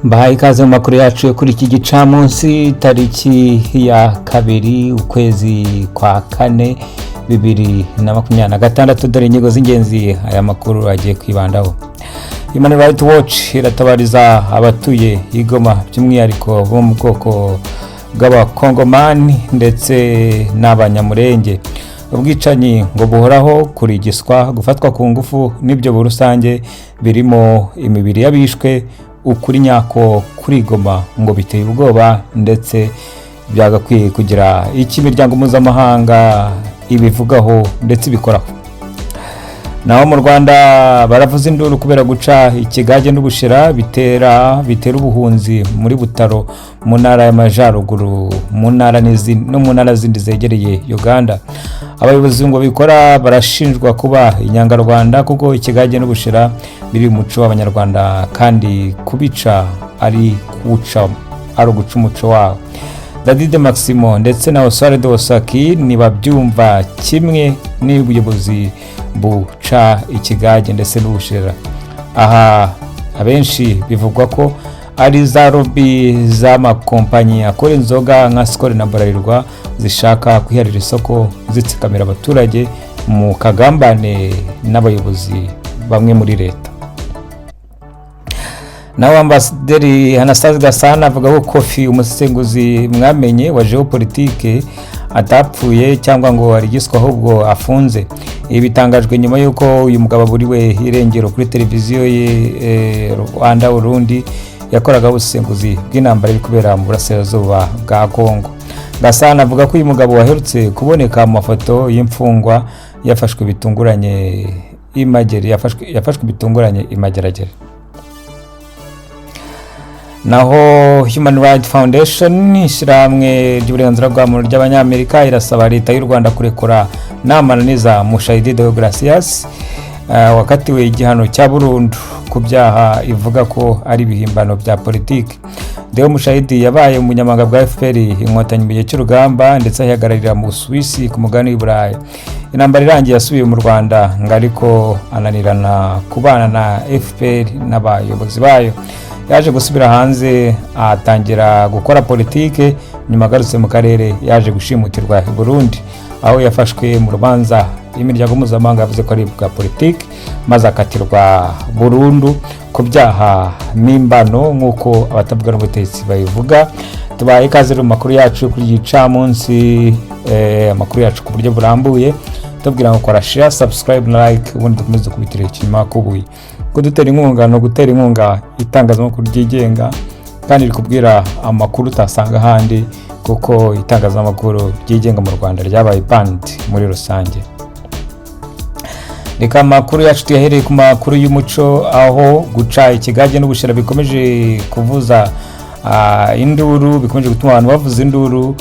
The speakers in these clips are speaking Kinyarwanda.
Bahaye ikaze mu makuru yacu yo kuri iki gicamunsi tariki ya kabiri ukwezi kwa kane 2026. Dore inyigo z'ingenzi aya makuru agiye kwibandaho. Human Rights Watch iratabariza abatuye Igoma by'umwihariko bo mu bwoko bw'abakongomani ndetse n'abanyamurenge. Ubwicanyi ngo buhoraho kurigiswa gufatwa ku ngufu n'ibyo burusange birimo imibiri y'abishwe ukuri nyako kuri Igoma ngo biteye ubwoba ndetse byagakwiye kugira iki imiryango mpuzamahanga ibivugaho ndetse bikoraho. Naho mu Rwanda baravuza induru kubera guca ikigage n'ubushera bitera ubuhunzi muri Butaro mu ntara y'Amajyaruguru mu ntara zindi zegereye Uganda. Abayobozi ngo bikora barashinjwa kuba inyangarwanda kuko ikigage n'ubushera biri mu muco w'Abanyarwanda kandi kubica ari uguca umuco wabo. David Maximo ndetse na Oswald Osaki nibabyumva kimwe n'ubuyobozi buca ikigage ndetse n'ubushera. Aha abenshi bivugwa ko ari za lobby z'amakompanyi akora inzoga nka Skol na Bralirwa zishaka kwiharira isoko zitsikamira abaturage mu kagambane n'abayobozi bamwe muri leta. Naho Ambasaderi Anastase Gasana avuga ko Kofi umusesenguzi mwamenye wa geopolitike atapfuye cyangwa ngo arigiswa ahubwo afunze. Ibi bitangajwe nyuma yuko uyu mugabo buriwe irengero kuri televiziyo ye Rwanda Burundi yakoraga ubusesenguzi bw'intambara iri kubera mu burasirazuba bwa Kongo. Gasana avuga ko uyu mugabo waherutse kuboneka mu mafoto y'imfungwa yafashwe bitunguranye imageragere. Naho Human Rights Foundation ishyirahamwe ry'uburenganzira bwa muntu ry'Abanyamerika irasaba leta y'u Rwanda kurekura n'amananiza Mushayidi Deogratias wakatiwe igihano cya burundu ku byaha ivuga ko ari ibihimbano bya politiki. Deo Mushayidi yabaye umunyamabanga bwa FPR inkotanyi mu gihe cy'urugamba ndetse ahagararira mu Suisse ku mugani w'Iburayi. Intambara irangiye yasubiye mu Rwanda ariko ananirana kubana na FPR n'abayobozi bayo. Yaje gusubira hanze atangira gukora politike nyuma agarutse mu karere yaje gushimutirwa i Burundi aho yafashwe mu rubanza imiryango mpuzamahanga yavuze ko ari bwa politike maze akatirwa burundu ku byaha mpimbano nk'uko abatavuga n'ubutegetsi bayivuga. Tubaye ikaze mu makuru yacu kuri gicamunsi amakuru yacu ku buryo burambuye tubwira ngo kora share subscribe na like ubundi dukomeze kubitira ikinyuma kubuye kudutera inkunga no gutera inkunga itangazamakuru ryigenga kandi rikubwira amakuru utasanga handi kuko itangazamakuru ryigenga mu Rwanda ryabaye band muri rusange. Reka amakuru yacu tuyahereye ku makuru y'umuco aho guca ikigage n'ubushera bikomeje kuvuza induru bikomeje gutuma abantu bavuza induru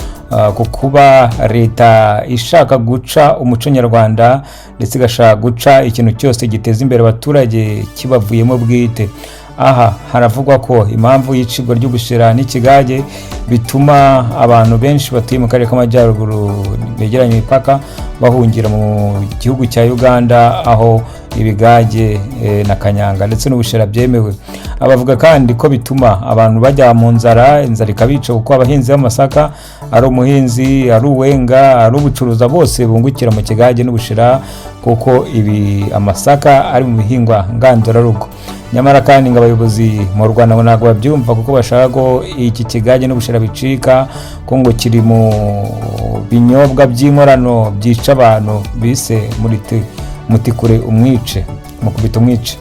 kuba leta ishaka guca umuco nyarwanda ndetse igashaka guca ikintu cyose giteza imbere abaturage kibavuyemo bwite. Aha haravugwa ko impamvu y'icibwa ry'ubushera n'ikigage bituma abantu benshi batuye mu karere k'Amajyaruguru begeranye imipaka bahungira mu gihugu cya Uganda aho ibigage na kanyanga ndetse n'ubushera byemewe. Abavuga kandi ko bituma abantu bajya mu inzara ikabica kuko abahinzi b'amasaka ari umuhinzi ari uwenga ari ubucuruza bose bungukira mu kigage n'ubushera kuko ibi amasaka ari mu bihingwa ngandurarugo. Nyamara kandi ngo abayobozi mu Rwanda ntabwo babyumva kuko bashaka ko iki kigage n'ubushera bicika ko ngo kiri mu binyobwa by'inkorano byica abantu bise mutikure umwice mukubita umwice.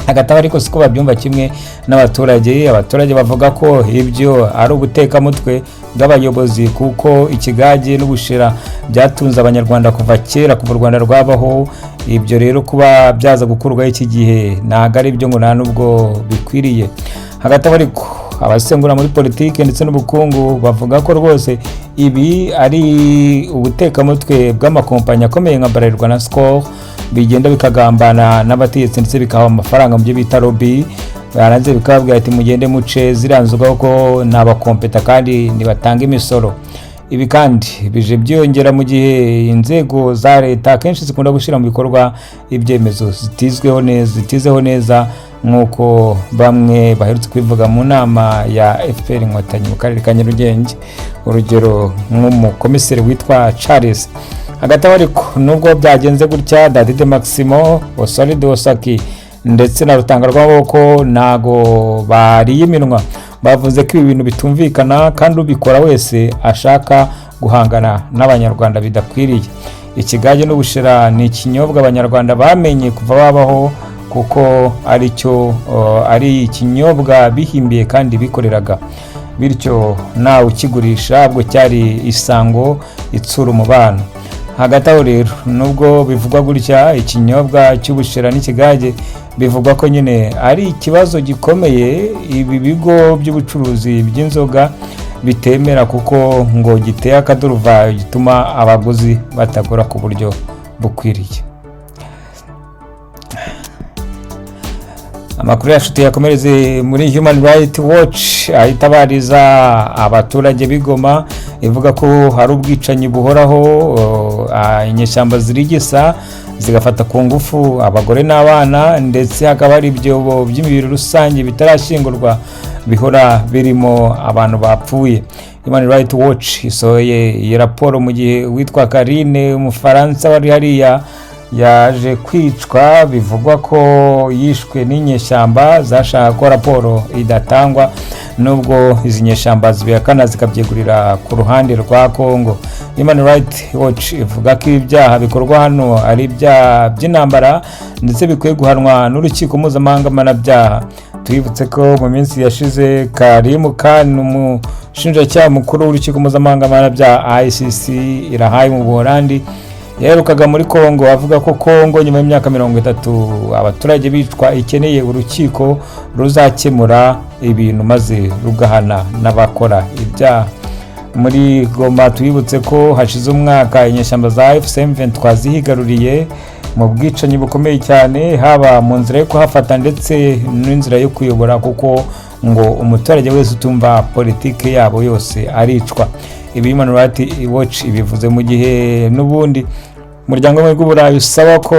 Agataba ariko siko babyumva kimwe n'abaturage. Abaturage bavuga ko ibyo ari ubutekamutwe bw'abayobozi kuko ikigage n'ubushera byatunze Abanyarwanda kuva kera kuva u Rwanda rwabaho. Ibyo rero kuba byaza gukurwaho iki gihe ntago ari byo ngo nta nubwo bikwiriye. Agataba ariko abasengura muri politike ndetse n'ubukungu bavuga ko rwose ibi ari ubutekamutwe bw'amakompanyi akomeye nka Bralirwa na Skol bigenda bikagambana n'abategetsi ndetse bikaha amafaranga mu byo bita lobby baranze bikababwira ati mugende muce ziranzugwa ko n'abakompeta kandi nibatanga imisoro. Ibi kandi bije byongera mu gihe inzego za leta kenshi zikunda gushira mu bikorwa ibyemezo zitizeho neza nk'uko bamwe baherutse kwivuga mu nama ya FPR Inkotanyi mu karere ka Nyarugenge, urugero nk'umukomiseri witwa Charles. Hagati aho ariko nubwo byagenze gutya, David Maximo, Oswald Osaki ndetse na Rutanga rw'amaboko ntago bariye iminwa, bavuze ko ibi bintu bitumvikana kandi ubikora wese ashaka guhangana n'abanyarwanda bidakwiriye. Ikigage n'ubushera ni ikinyobwa abanyarwanda bamenye kuva babaho, kuko ari ikinyobwa bihimbiye kandi bikoreraga, bityo nawe ukigurisha ubwo cyari isango itsura umubano. Hagati aho rero nubwo bivugwa gutya, ikinyobwa cy'ubushera n'ikigage bivugwa ko nyine ari ikibazo gikomeye ibi bigo by'ubucuruzi by'inzoga bitemera, kuko ngo giteye akaduruvayo gituma abaguzi batagura ku buryo bukwiriye. Amakuru yacu tuyakomereze muri Human Rights Watch, ahitabariza abaturage b'Igoma ivuga ko hari ubwicanyi buhoraho, inyeshyamba zirigisa zigafata ku ngufu abagore n'abana, ndetse hakaba hari ibyobo by'imibiri rusange bitarashingurwa bihora birimo abantu bapfuye. Human Rights Watch isohoye iyi raporo mu gihe witwa Karine Umufaransa wari hariya yaje kwicwa, bivugwa ko yishwe n'inyeshyamba zashaka ko raporo idatangwa, nubwo izi nyeshyamba zibihakana zikabyegurira ku ruhande rwa Kongo. Human Rights Watch ivuga ko ibyaha bikorwa hano ari ibyaha by'intambara ndetse bikwiye guhanwa n'urukiko mpuzamahanga mpanabyaha. Twibutse ko mu minsi yashize Karim Khan, umushinjacyaha mukuru w'urukiko mpuzamahanga mpanabyaha ICC irahaye mu Buholandi, yaherukaga muri Kongo avuga ko Kongo nyuma y'imyaka 30 abaturage bicwa ikeneye urukiko ruzakemura ibintu maze rugahana n'abakora ibyaha. Muri Goma twibutse ko hashize umwaka inyeshyamba za F23 zihigaruriye mu bwicanyi bukomeye cyane, haba mu nzira yo kuhafata ndetse n'inzira yo kuyobora, kuko ngo umuturage wese utumva politike yabo yose aricwa. Ibi Human Rights Watch ibivuze mu gihe n'ubundi umuryango w'Uburayi usaba ko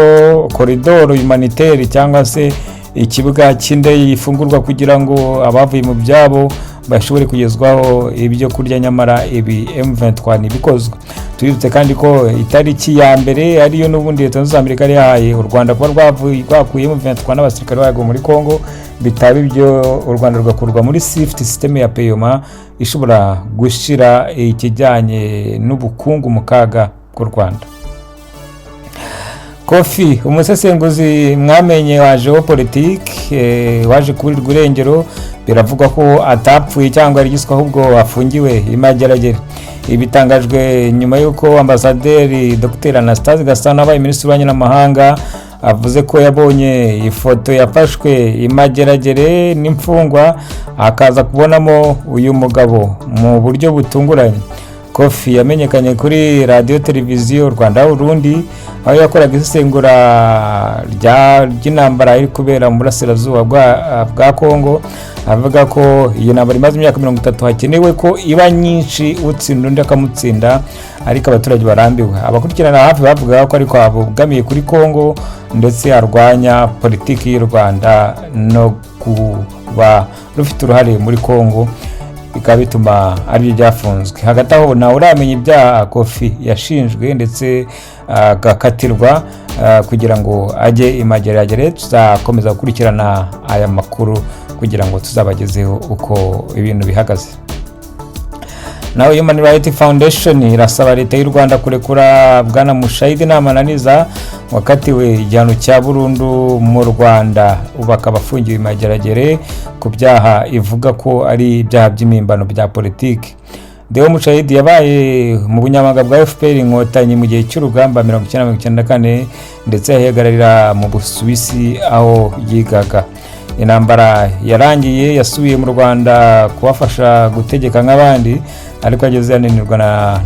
koridoro humanitaire cyangwa se ikibuga cy'indege gifungurwa kugira ngo abavuye mu byabo bashobore kugezwaho ibyo kurya, nyamara ibi M23 nibikozwe. Twibutse kandi ko itariki ya mbere ariyo n'ubundi Leta z'United Amerika yahaye u Rwanda kuba rwakuye M23 n'abasirikare bago muri Kongo, bitaba ibyo u Rwanda rugakurwa muri SWIFT system ya payoma ishobora gushira ikijyanye n'ubukungu mu kaga ku Rwanda. Kofi, umusesenguzi mwamenye wa geopolitike waje kuburirwa irengero, biravugwa ko atapfuye cyangwa arigiswa ahubwo afungiwe imageragere. Ibitangajwe nyuma y'uko ambasaderi Dr Anastase Gasana wabaye minisitiri w'ububanyi n'amahanga avuze ko yabonye ifoto yafashwe imageragere n'imfungwa, akaza kubonamo uyu mugabo mu buryo butunguranye. Kofi yamenyekanye kuri radio televiziyo Rwanda Burundi, aho yakoraga isesengura ry'intambara iri kubera mu burasirazuba bwa Kongo, avuga ko iyo ntambara imaze imyaka 30 hakenewe ko iba nyinshi, utsinda undi akamutsinda, ariko abaturage barambiwe. Abakurikirana hafi bavuga ko ariko abugamiye kuri Kongo ndetse arwanya politiki y'u Rwanda no kuba rufite uruhare muri Kongo, bikaba bituma ari byafunzwe. Hagati aho nawe uramenye ibyaha Kofi yashinjwe ndetse agakatirwa kugira ngo ajye imageragere. Tuzakomeza gukurikirana aya makuru kugira ngo tuzabagezeho uko ibintu bihagaze. Nawe Human Rights Foundation irasaba Leta y'u Rwanda kurekura Bwana Mushayidi Namananiza wakatiwe igihano cya burundu mu Rwanda, ubaka abafungiwe imageragere ku byaha ivuga ko ari ibyaha by'imimbano bya politiki. Deo Mushayidi yabaye mu bunyamabanga bwa FPR Inkotanyi mu gihe cy'urugamba 1994 ndetse yahagararira mu Busuwisi aho yigaga. Intambara yarangiye yasubiye mu Rwanda kubafasha gutegeka nk'abandi, ariko ageze yananirwa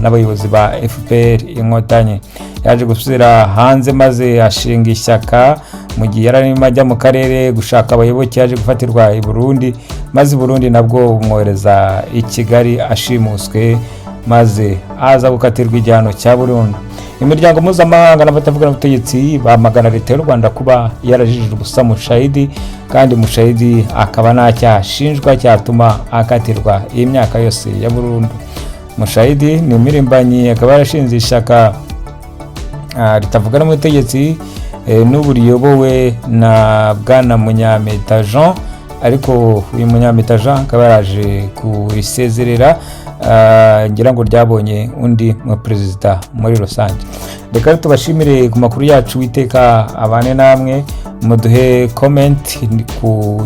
n'abayobozi ba FPR Inkotanyi. Yaje gusubira hanze maze ashinga ishyaka mu gihe yararimo ajya mu karere gushaka abayoboke. Yaje gufatirwa i Burundi, maze Burundi nabwo bumwohereza i Kigali ashimuswe, maze aza gukatirwa igihano cya burundu. imiryango mpuzamahanga n'abatavuga n'ubutegetsi bamagana leta y'u Rwanda kuba yarajijije ubusa Mushayidi, kandi Mushayidi akaba nta cyaha ashinjwa cyatuma akatirwa iyi myaka yose ya burundu. Mushayidi ni imirimbanyi, akaba yarashinze ishyaka ritavuga n'ubutegetsi n'ubu riyobowe na Bwana Munyampeta Jean, ariko uyu Munyampeta Jean akaba yaraje kurisezerera, ngira ngo ryabonye undi mu perezida muri rusange. Reka tubashimire ku makuru yacu, witeka abane namwe, muduhe comment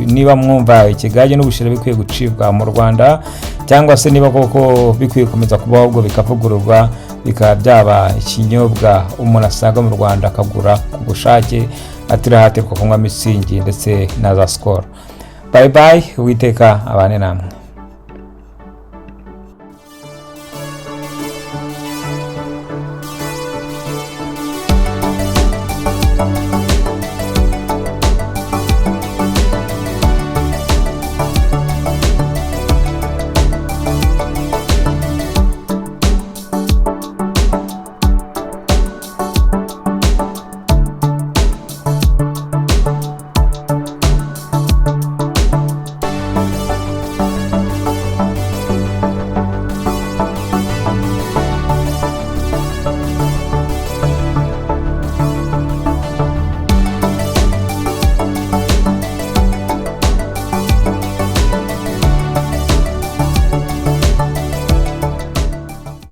niba mwumva ikigage n'ubushera bikwiye gucibwa mu Rwanda, cyangwa se niba koko bikwiye komeza kubaho ubwo bikavugururwa bikaba byaba ikinyobwa umuntu asanga mu Rwanda akagura ku bushake atirahatirwa kunywa Mitsingi ndetse na za Skol. Bye bye, witeka abane namwe.